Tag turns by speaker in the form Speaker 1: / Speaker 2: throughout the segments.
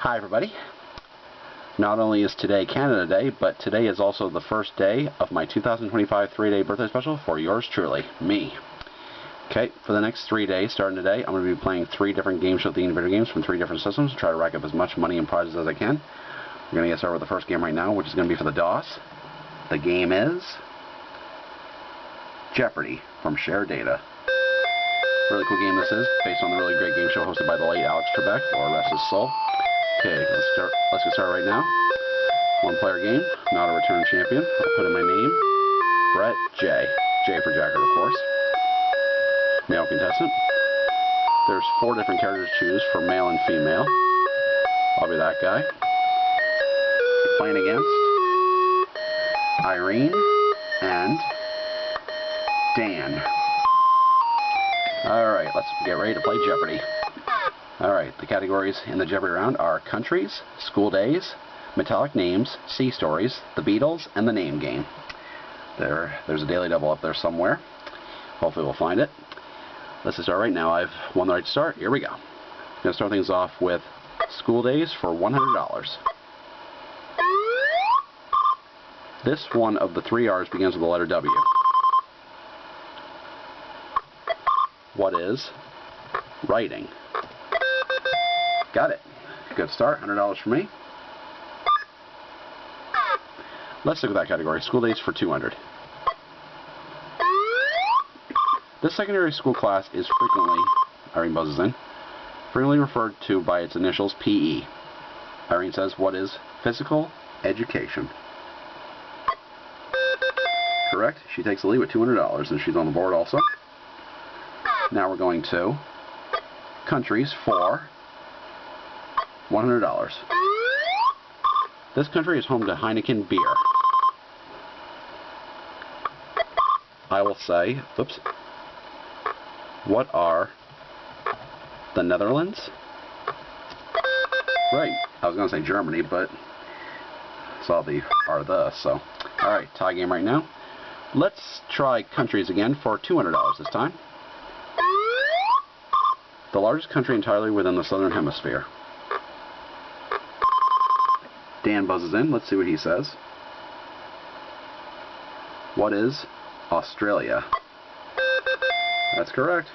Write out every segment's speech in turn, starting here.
Speaker 1: Hi everybody. Not only is today Canada Day, but today is also the first day of my 2025 3-day birthday special for yours truly, me. Okay, for the next 3 days, starting today, I'm going to be playing 3 different game show themed video games from 3 different systems, try to rack up as much money and prizes as I can. We're going to get started with the first game right now, which is going to be for the DOS. The game is Jeopardy from Share Data. Really cool game this is, based on the really great game show hosted by the late Alex Trebek, or rest his soul. Okay, let's get started right now. 1-player game, not a return champion. I'll put in my name, Brett J. J for Jacker, of course. Male contestant. There's 4 different characters to choose for male and female. I'll be that guy. Playing against Irene and Dan. Alright, let's get ready to play Jeopardy. Alright, the categories in the Jeopardy round are countries, school days, metallic names, sea stories, the Beatles, and the name game. There's a daily double up there somewhere. Hopefully we'll find it. Let's just start right now. I've won the right to start. Here we go. I'm going to start things off with school days for $100. This one of the 3 R's begins with the letter W. What is writing? Got it. Good start. $100 for me. Let's stick with that category. School days for $200. This secondary school class is frequently, Irene buzzes in, frequently referred to by its initials PE. Irene says, what is physical education? Correct. She takes the lead with $200, and she's on the board also. Now we're going to countries for $100. This country is home to Heineken beer. I will say, oops, what are the Netherlands? Right, I was going to say Germany, but saw the are the, so. Alright, tie game right now. Let's try countries again for $200 this time. The largest country entirely within the southern hemisphere. Dan buzzes in. Let's see what he says. What is Australia? That's correct.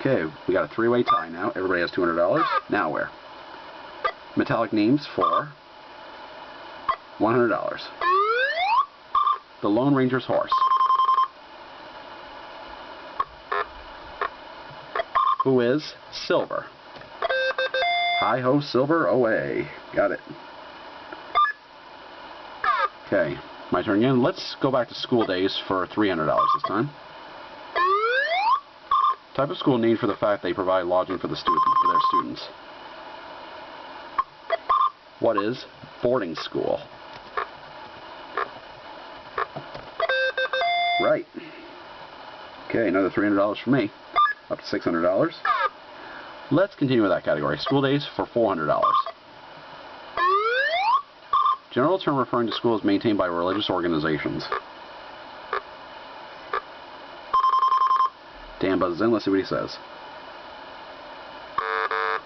Speaker 1: Okay, we got a 3-way tie now. Everybody has $200. Now where? Metallic names for $100. The Lone Ranger's horse. Who is Silver? Hi-ho, Silver, away. Got it. Okay, my turn again. Let's go back to school days for $300 this time. Type of school named for the fact they provide lodging for their students. What is boarding school? Right. Okay, another $300 for me. Up to $600. Let's continue with that category. School days for $400. General term referring to schools maintained by religious organizations. Dan buzzes in. Let's see what he says.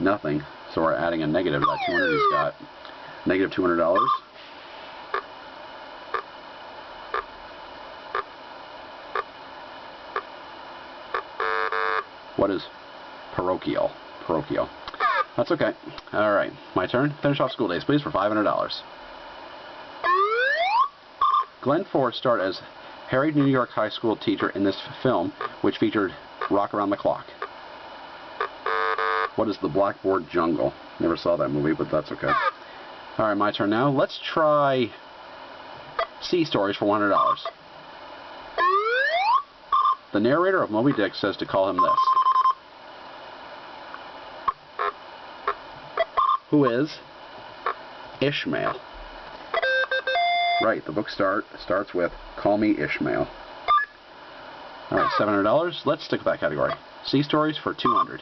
Speaker 1: Nothing. So we're adding a negative to that 200 he's got. Negative $200. What is parochial? Parochial. That's okay. Alright, my turn. Finish off school days, please, for $500. Glenn Ford starred as harried New York high school teacher in this film, which featured Rock Around the Clock. What is the Blackboard Jungle? Never saw that movie, but that's okay. Alright, my turn now. Let's try Sea Stories for $100. The narrator of Moby Dick says to call him this. Who is Ishmael? Right, the book starts with Call Me Ishmael. Alright, $700. Let's stick with that category. Sea Stories for $200.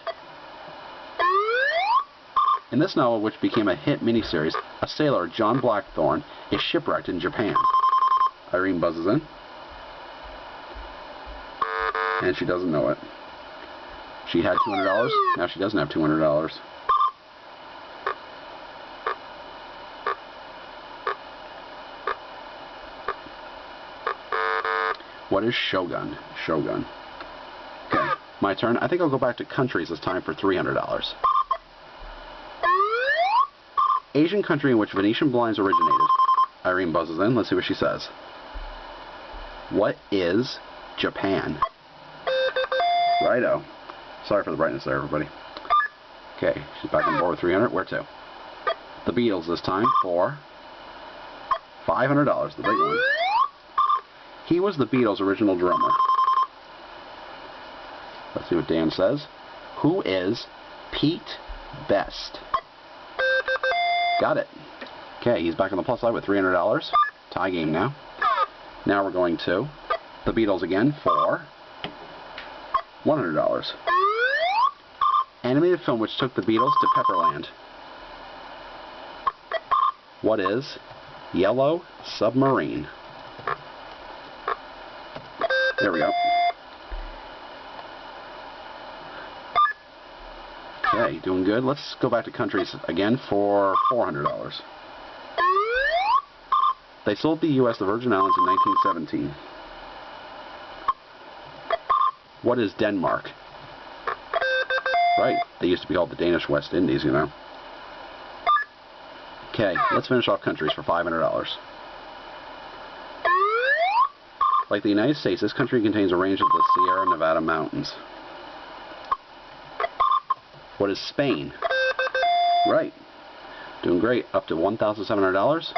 Speaker 1: In this novel, which became a hit miniseries, a sailor, John Blackthorne, is shipwrecked in Japan. Irene buzzes in. And she doesn't know it. She had $200, now she doesn't have $200. What is Shogun? Shogun. Okay, my turn. I think I'll go back to countries this time for $300. Asian country in which Venetian blinds originated. Irene buzzes in. Let's see what she says. What is Japan? Righto. Sorry for the brightness there, everybody. Okay, she's back on board with 300. Where to? The Beatles this time for $500, the big one. He was the Beatles' original drummer. Let's see what Dan says. Who is Pete Best? Got it. Okay, he's back on the plus side with $300. Tie game now. Now we're going to the Beatles again for $100. Animated film which took the Beatles to Pepperland. What is Yellow Submarine? There we go. Okay, doing good. Let's go back to countries again for $400. They sold the U.S. the Virgin Islands in 1917. What is Denmark? Right, they used to be called the Danish West Indies, you know. Okay, let's finish off countries for $500. Like the United States, this country contains a range of the Sierra Nevada mountains. What is Spain? Right. Doing great. Up to $1,700.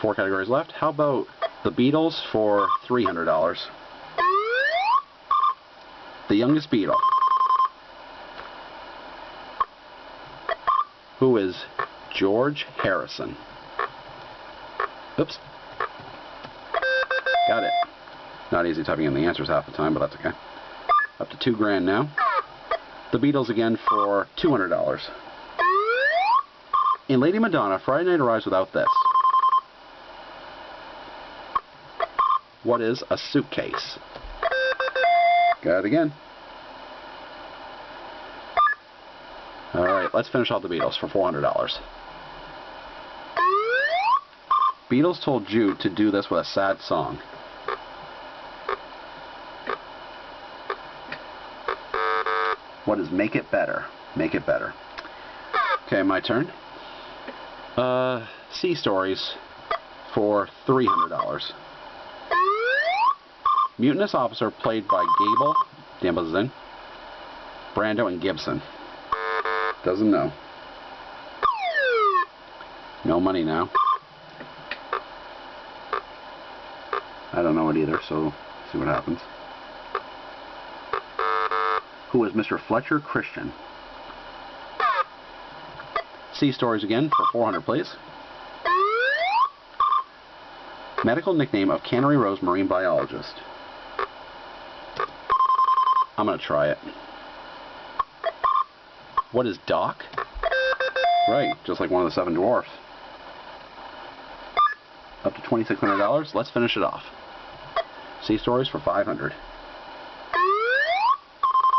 Speaker 1: 4 categories left. How about the Beatles for $300? The youngest Beatle. Who is George Harrison? Oops. Got it. Not easy typing in the answers half the time, but that's okay. Up to $2,000 now. The Beatles again for $200. In Lady Madonna, Friday Night Arrives without this. What is a suitcase? Got it again. Alright, let's finish off the Beatles for $400. Beatles told Jude to do this with a sad song. What is Make It Better? Make It Better. Okay, my turn. Sea Stories for $300. Mutinous officer played by Gable, Dan buzzes in, Brando, and Gibson. Doesn't know. No money now. I don't know it either, so see what happens. Who is Mr. Fletcher Christian? Sea Stories again for $400, please. Medical nickname of Cannery Rose marine biologist. I'm going to try it. What is Doc? Right, just like one of the 7 dwarfs. Up to $2,600. Let's finish it off. Sea Stories for $500.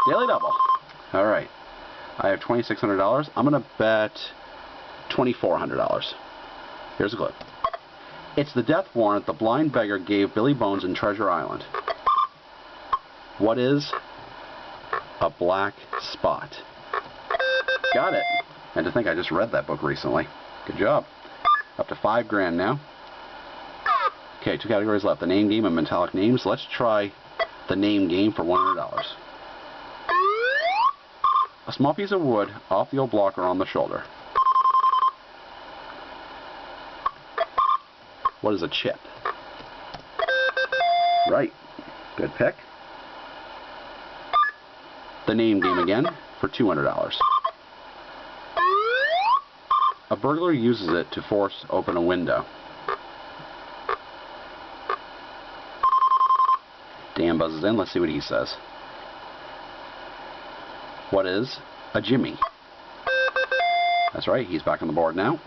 Speaker 1: Daily double. Alright. I have $2,600. I'm going to bet $2,400. Here's a clip. It's the death warrant the blind beggar gave Billy Bones in Treasure Island. What is a black spot? Got it. And to think I just read that book recently. Good job. Up to $5,000 now. Okay, 2 categories left. The name game and metallic names. Let's try the name game for $100. A small piece of wood off the old blocker on the shoulder. What is a chip? Right. Good pick. The name game again for $200. A burglar uses it to force open a window. Dan buzzes in. Let's see what he says. What is a Jimmy? That's right, he's back on the board now.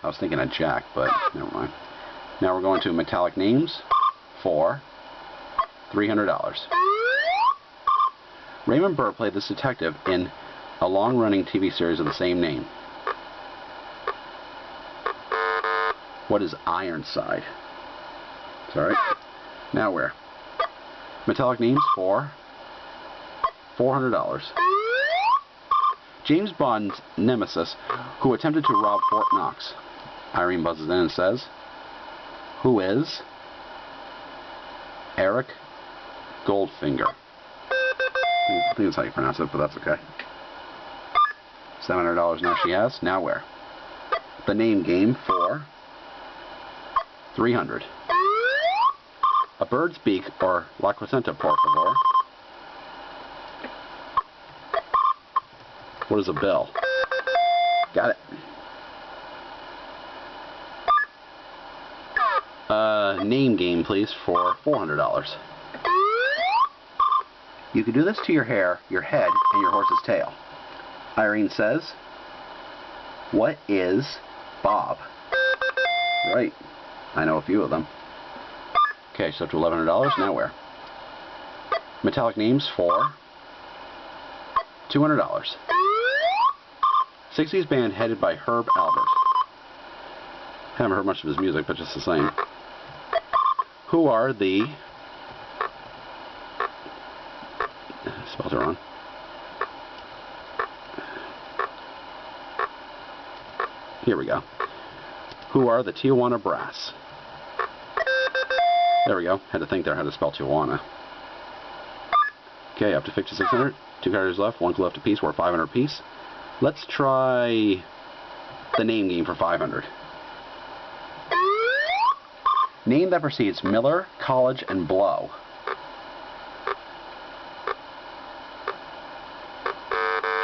Speaker 1: I was thinking a Jack, but never mind. Now we're going to metallic names for $300. Raymond Burr played this detective in a long-running TV series of the same name. What is Ironside? It's alright. Now where? Metallic names for $400. James Bond's nemesis, who attempted to rob Fort Knox. Irene buzzes in and says, who is Eric Goldfinger? I think that's how you pronounce it, but that's okay. $700 now she has. Now where? The name game for $300. A bird's beak, or La Crescenta, por favor. What is a bill? Got it. Name game, please, for $400. You can do this to your hair, your head, and your horse's tail. Irene says, what is Bob? Right. I know a few of them. Okay, so up to $1,100. Now where? Metallic names for $200. 60s band headed by Herb Albert. Haven't heard much of his music, but just the same. Who are the... spelled it wrong. Here we go. Who are the Tijuana Brass? There we go. Had to think there how to spell Tijuana. Okay, up to 5,600. 2 cards left. 1 clue left apiece. We're 500 apiece. Let's try the name game for 500. Name that precedes Miller, College, and Blow.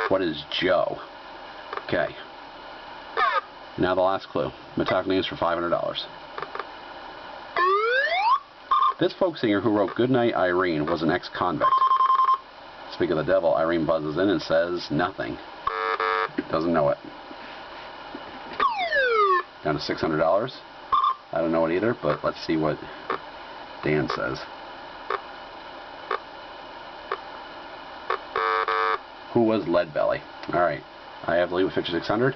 Speaker 1: What is Joe? Okay. Now the last clue. Metallic names for $500. This folk singer who wrote Goodnight Irene was an ex-convict. Speak of the devil, Irene buzzes in and says nothing. Doesn't know it. Down to $600. I don't know it either, but let's see what Dan says. Who was Leadbelly? Alright, I have the lead with 5,600.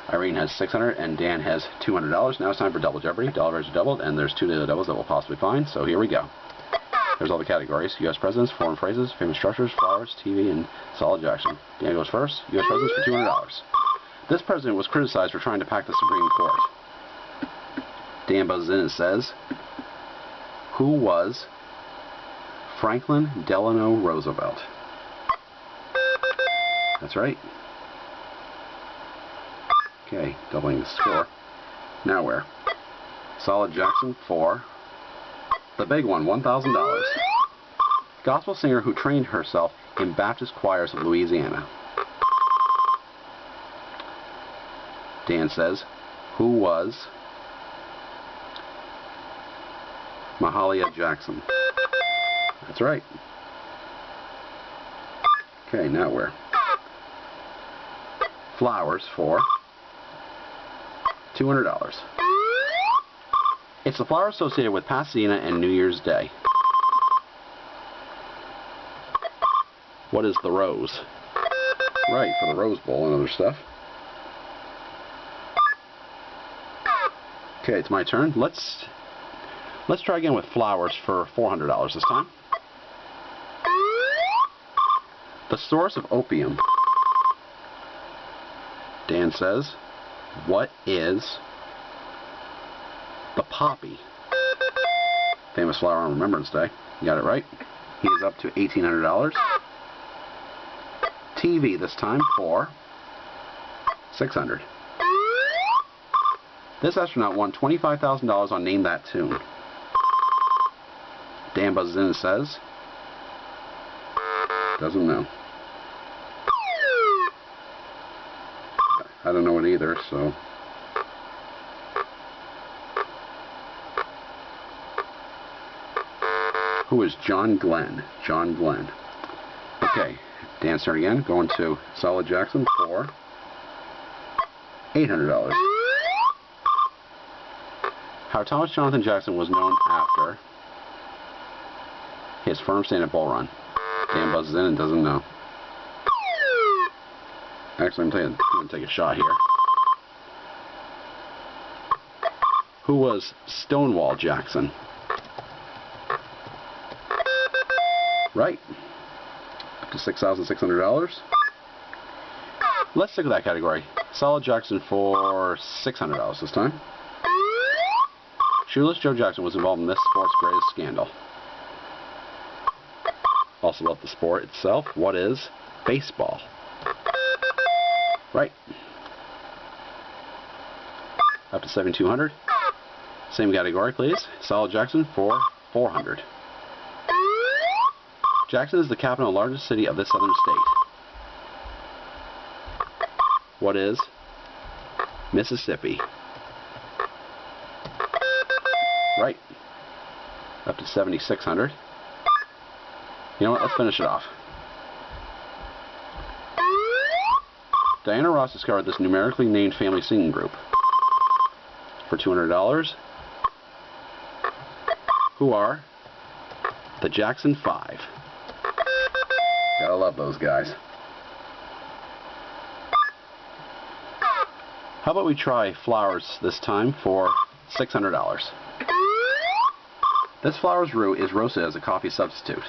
Speaker 1: Irene has $600 and Dan has $200. Now it's time for Double Jeopardy. Dollar values are doubled, and there's 2 daily doubles that we'll possibly find, so here we go. There's all the categories. U.S. presidents, foreign phrases, famous structures, flowers, TV, and Solid Jackson. Dan goes first. U.S. presidents for $200. This president was criticized for trying to pack the Supreme Court. Dan buzzes in and says, who was Franklin Delano Roosevelt? That's right. Okay, doubling the score. Now where? Solid Jackson for the big one, $1,000. Gospel singer who trained herself in Baptist choirs of Louisiana. Dan says, who was Mahalia Jackson? That's right. Okay, now where? Flowers for $200. It's the flower associated with Pasadena and New Year's Day. What is the rose? Right, for the Rose Bowl and other stuff. Okay, it's my turn. Let's try again with flowers for $400 this time. The source of opium. Dan says, what is the poppy? Famous flower on Remembrance Day. You got it right. He is up to $1,800. TV this time for $600. This astronaut won $25,000 on Name That Tune. Dan buzzes in and says, doesn't know. I don't know it either, so. Who is John Glenn? John Glenn. Okay, Dan's turn again. Going to Solid Jackson for $800. How Thomas Jonathan Jackson was known after his firm stand-up bull run. Dan buzzes in and doesn't know. Actually, I'm going to take a shot here. Who was Stonewall Jackson? Right. Up to $6,600. Let's stick with that category. Solid Jackson for $600 this time. Shoeless Joe Jackson was involved in this sport's greatest scandal. Also about the sport itself. What is baseball? Right. Up to $7,200. Same category, please. Solid Jackson for $400. Jackson is the capital and largest city of this southern state. What is Mississippi? Right. Up to $7,600. You know what? Let's finish it off. Diana Ross discovered this numerically named family singing group for $200. Who are the Jackson 5? Gotta love those guys. How about we try flowers this time for $600? This flower's root is roasted as a coffee substitute.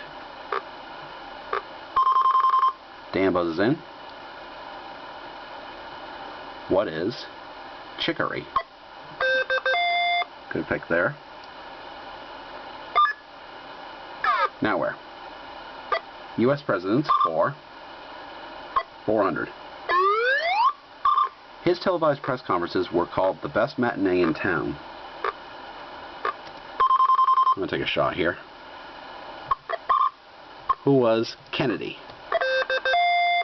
Speaker 1: Dan buzzes in. What is chicory? Good pick there. Now where? U.S. presidents for $400. His televised press conferences were called the best matinee in town. I'm going to take a shot here. Who was Kennedy?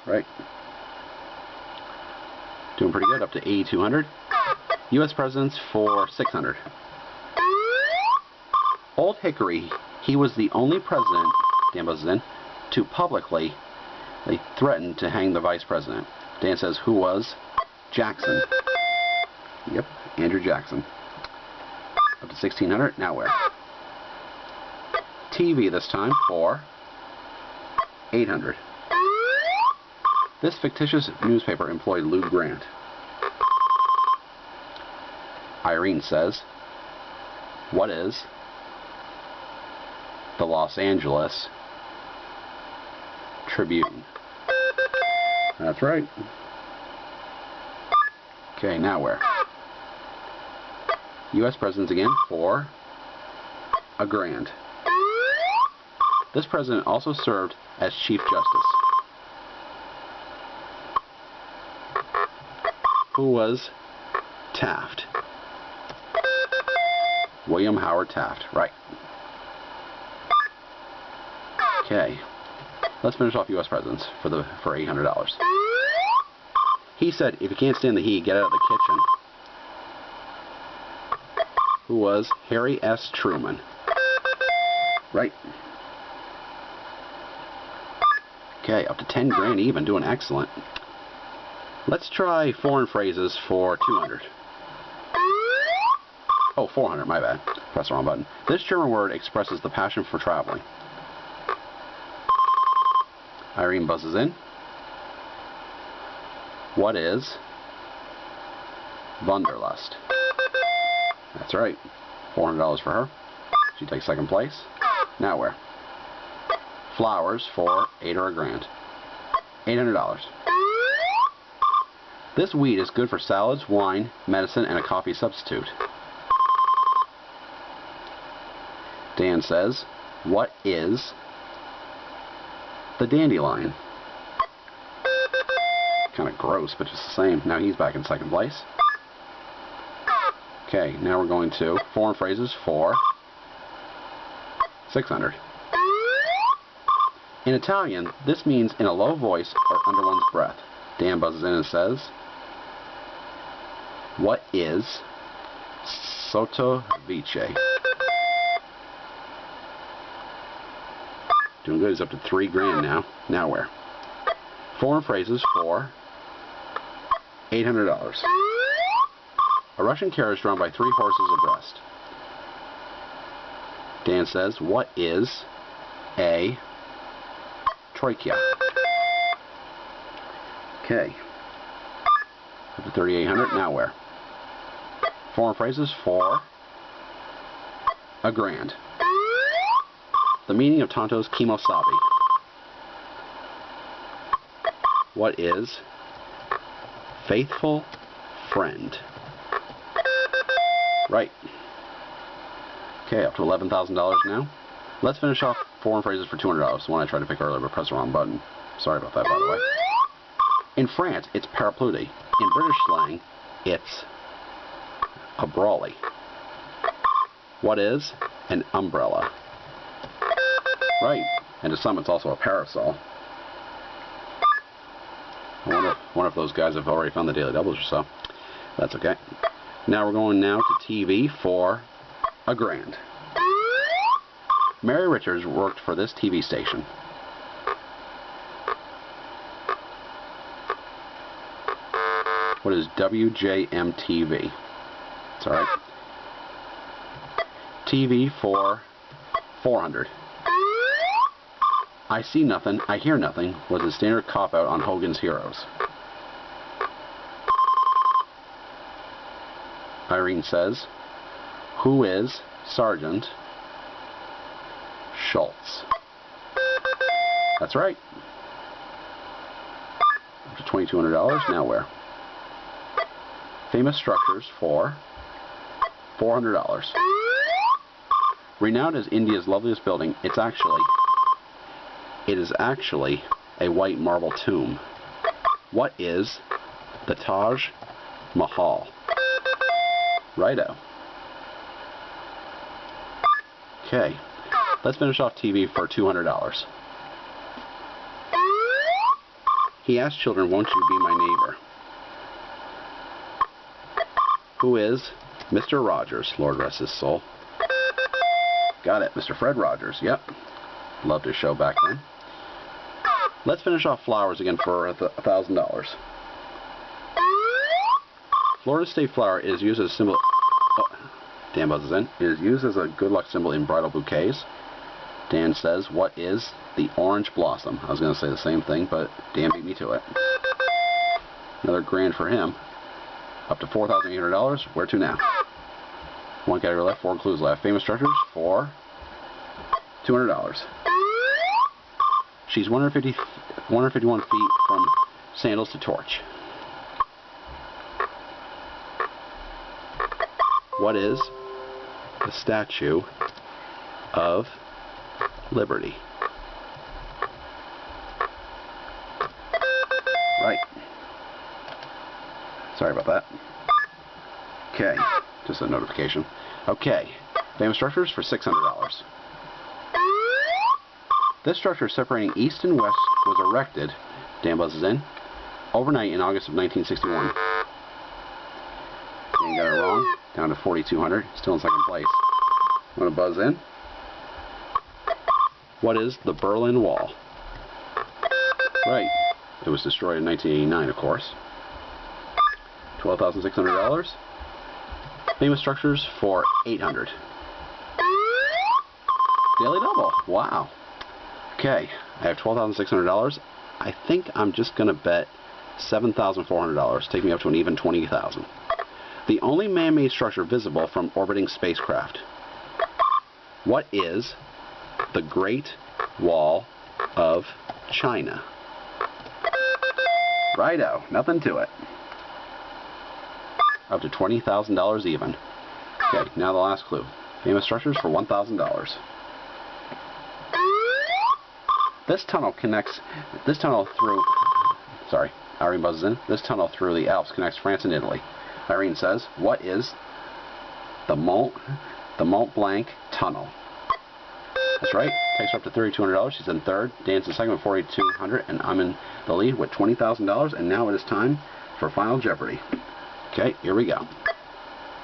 Speaker 1: Right. Doing pretty good, up to $8,200. U.S. presidents for $600. Old Hickory, he was the only president, Dan buzzes in, to publicly threaten to hang the vice president. Dan says, who was Jackson? Yep, Andrew Jackson. Up to $1,600. Now where? TV this time for $800. This fictitious newspaper employed Lou Grant. Irene says, what is the Los Angeles Tribune? That's right. Okay, now where? U.S. presidents again for $1,000. This president also served as Chief Justice. Who was Taft? William Howard Taft, right. Okay, let's finish off U.S. presidents for $800. He said, if you can't stand the heat, get out of the kitchen. Who was Harry S. Truman? Right. Okay, up to $10,000 even, doing excellent. Let's try foreign phrases for $200. Oh, $400, my bad. Press the wrong button. This German word expresses the passion for traveling. Irene buzzes in. What is Wanderlust? That's right. $400 for her. She takes second place. Now where? Flowers for $8 or $1,000. $800. This weed is good for salads, wine, medicine, and a coffee substitute. Dan says, what is the dandelion? Kind of gross, but just the same. Now he's back in second place. Okay, now we're going to foreign phrases for $600. In Italian, this means in a low voice or under one's breath. Dan buzzes in and says, what is sotto voce? Doing good. He's up to $3,000 now. Now where? Foreign phrases for $800. A Russian carriage drawn by 3 horses abreast. Dan says, what is a troika? Okay. Up to $3,800. Now where? Foreign phrases for $1,000. The meaning of Tonto's kimosabi. What is faithful friend? Right. Okay, up to $11,000 now. Let's finish off foreign phrases for $200. The one I tried to pick earlier, but pressed the wrong button. Sorry about that, by the way. In France, it's parapluie. In British slang, it's a brawly. What is an umbrella? Right. And to some, it's also a parasol. I wonder if those guys have already found the Daily Doubles or so. That's okay. Now we're going now to TV for $1,000. Mary Richards worked for this TV station. What is WJM-TV? It's alright. TV for $400. I see nothing, I hear nothing was the standard cop-out on Hogan's Heroes. Irene says, who is Sergeant Schultz? That's right. Up to $2,200. Now where? Famous structures for $400. Renowned as India's loveliest building, it is actually a white marble tomb. What is the Taj Mahal? Righto. Okay, let's finish off TV for $200. He asked children, won't you be my neighbor? Who is Mr. Rogers, Lord rest his soul? Got it, Mr. Fred Rogers, yep. Loved his show back then. Let's finish off flowers again for $1,000. Florida State flower is used as a symbol. Oh, Dan buzzes in. It is used as a good luck symbol in bridal bouquets. Dan says, what is the orange blossom? I was going to say the same thing, but Dan beat me to it. Another $1,000 for him. Up to $4,800. Where to now? One category left, 4 clues left. Famous structures for $200. She's 151 feet from Sandals to Torch. What is the Statue of Liberty? Right. Sorry about that. Okay, just a notification. Okay, famous structures for $600. This structure separating east and west was erected, Dan buzzes in, overnight in August of 1961. Dan got it wrong, down to 4,200, still in second place. Want to buzz in? What is the Berlin Wall? Right, it was destroyed in 1989, of course. $12,600. Famous structures for $800. Daily Double, wow. Okay, I have $12,600. I think I'm just going to bet $7,400. Take me up to an even $20,000. The only man-made structure visible from orbiting spacecraft. What is the Great Wall of China? Righto, nothing to it. Up to $20,000 even. Okay, now the last clue. Famous structures for $1,000. This tunnel through, sorry, Irene buzzes in. This tunnel through the Alps connects France and Italy. Irene says, what is the Mont Blanc Tunnel? That's right. Takes her up to $3,200. She's in third. Dan's in second with $4,200, and I'm in the lead with $20,000. And now it is time for Final Jeopardy. Okay, here we go.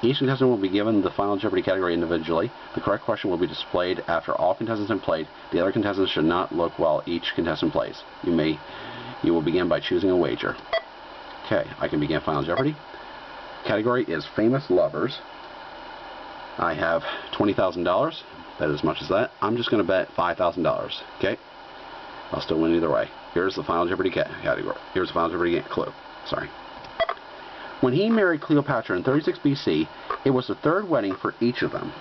Speaker 1: Each contestant will be given the Final Jeopardy category individually. The correct question will be displayed after all contestants have played. The other contestants should not look while each contestant plays. You will begin by choosing a wager. Okay, I can begin Final Jeopardy. Category is Famous Lovers. I have $20,000. Bet as much as that. I'm just going to bet $5,000. Okay? I'll still win either way. Here's the Final Jeopardy category. Here's the Final Jeopardy clue. Sorry. When he married Cleopatra in 36 BC, it was the third wedding for each of them.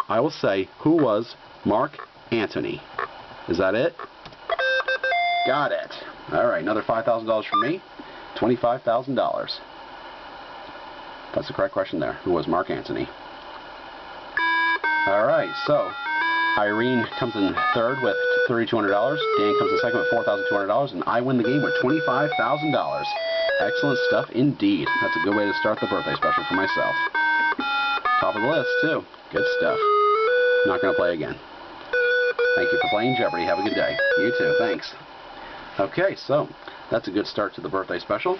Speaker 1: I will say, who was Mark Antony? Is that it? Got it. All right, another $5,000 for me. $25,000. That's the correct question there. Who was Mark Antony? All right, so Irene comes in third with $3,200. Dan comes in second with $4,200, and I win the game with $25,000. Excellent stuff indeed. That's a good way to start the birthday special for myself. Top of the list, too. Good stuff. Not going to play again. Thank you for playing Jeopardy. Have a good day. You too. Thanks. Okay, so that's a good start to the birthday special.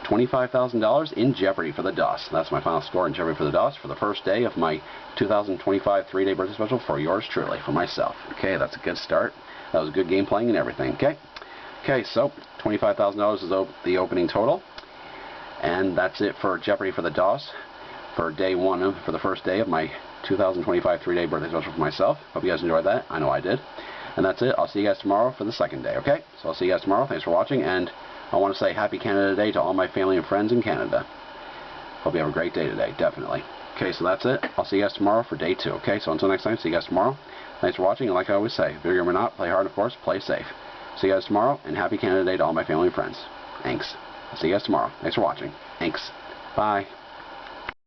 Speaker 1: $25,000 in Jeopardy for the DOS. That's my final score in Jeopardy for the DOS for the first day of my 2025 3-day birthday special for yours truly, for myself. Okay, that's a good start. That was good game playing and everything. Okay, so $25,000 is the opening total. And that's it for Jeopardy for the DOS for day one, for the first day of my 2025 3-day birthday special for myself. Hope you guys enjoyed that. I know I did. And that's it. I'll see you guys tomorrow for the second day, okay? So I'll see you guys tomorrow. Thanks for watching, and I want to say Happy Canada Day to all my family and friends in Canada. Hope you have a great day today, definitely. Okay, so that's it. I'll see you guys tomorrow for day 2, okay? So until next time, see you guys tomorrow. Thanks for watching, and like I always say, video game or not, play hard, of course, play safe. See you guys tomorrow, and Happy Canada Day to all my family and friends. Thanks. I'll see you guys tomorrow. Thanks for watching. Thanks. Bye.